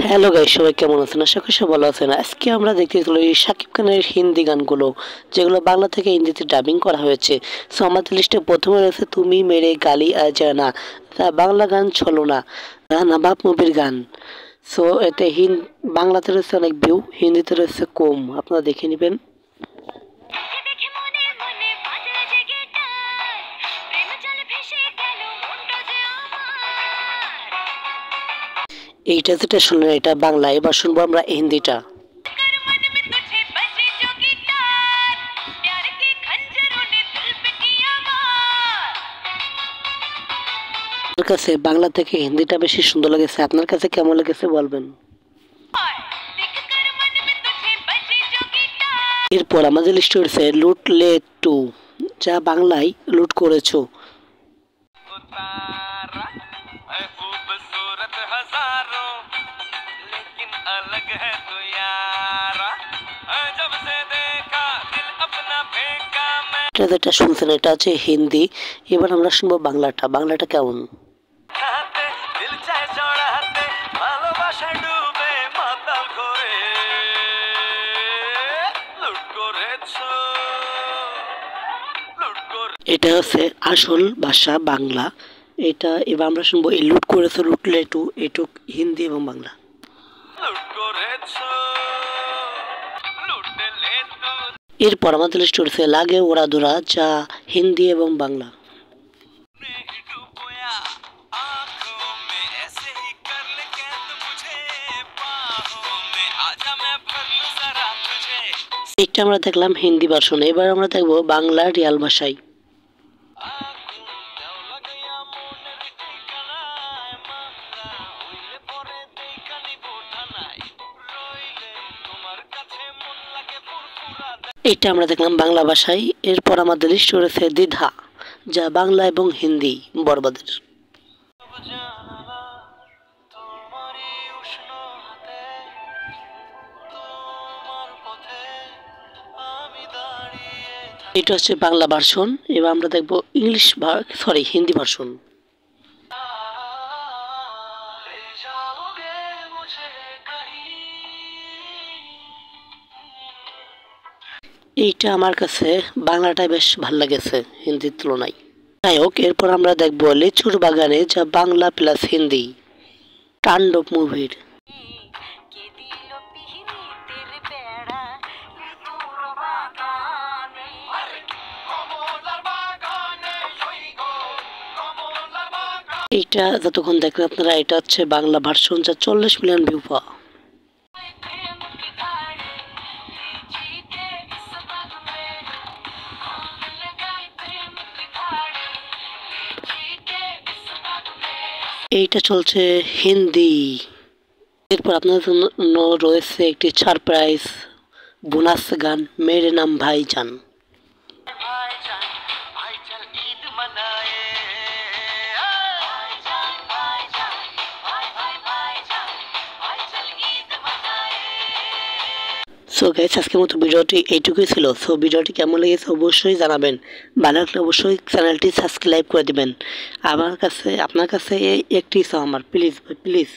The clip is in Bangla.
হ্যালো গাইস, সবাই কেমন আছেন? আশা করি সবাই ভালো আছেন। আজকে আমরা দেখতে চলো এই শাকিব খানের হিন্দি গানগুলো, যেগুলো বাংলা থেকে হিন্দিতে ডাবিং করা হয়েছে। সো আমাদের লিস্টে প্রথমে রয়েছে তুমি মেরে গালি আ জানা, বাংলা গান ছলনা, নবাব মুভির গান। সো এতে বাংলাতে রয়েছে অনেক ভিউ, হিন্দিতে রয়েছে কম, আপনারা দেখে নেবেন। এইটা যেটা শুনলেন এটা বাংলা, এবার শুনবো আমরা হিন্দিটা। আমার কাছে বাংলা থেকে হিন্দিটা বেশি সুন্দর লেগেছে, আপনার কাছে কেমন লেগেছে বলবেন। এরপর আমাদের লিস্টে রয়েছে লুটলে টু, যা বাংলায় লুট করেছো। এটা যেটা শুনছেন এটা আছে হিন্দি, এবার আমরা শুনবো বাংলাটা। বাংলাটা কেমন? এটা হচ্ছে আসল ভাষা বাংলা। এটা এবার আমরা শুনবো এই লুট করেছো, লুটলে টু, এটুক হিন্দি এবং বাংলা। এরপর আমাদের লিস্ট রয়েছে লাগে ওরা দোরা, যা হিন্দি এবং বাংলা। এটা আমরা দেখলাম হিন্দি ভার্সন, এবার আমরা দেখবো বাংলা রিয়াল ভাষায়। এটা আমরা দেখলাম বাংলা ভাষায়। এরপর আমাদের লিস্ট রয়েছে দ্বিধা, যা বাংলা এবং হিন্দি বরবাদের। এটা হচ্ছে বাংলা ভার্সন, এবার আমরা দেখবো হিন্দি ভার্সন। এইটা আমার কাছে বাংলাটাই বেশ ভালো লেগেছে হিন্দির তুলনায়। যাই হোক, এরপর আমরা দেখবো লিচুর বাগানে, যা বাংলা প্লাস হিন্দি তাণ্ডব মুভির। এইটা যতক্ষণ দেখবেন আপনারা, এটা হচ্ছে বাংলা ভার্সন, যা 40 মিলিয়ন ভিউ পাওয়া। এইটা চলছে হিন্দি। এরপর আপনাদের জন্য রয়েছে একটি সারপ্রাইজ বোনাস গান, মেরে নাম ভাইজান। সো গাইস, আজকের মতো ভিডিওটি এইটুকুই ছিল। সো ভিডিওটি কেমন লেগেছে অবশ্যই জানাবেন, ভালো লাগলে অবশ্যই চ্যানেলটি সাবস্ক্রাইব করে দিবেন। আপনার কাছে এই একটি আমার প্লিজ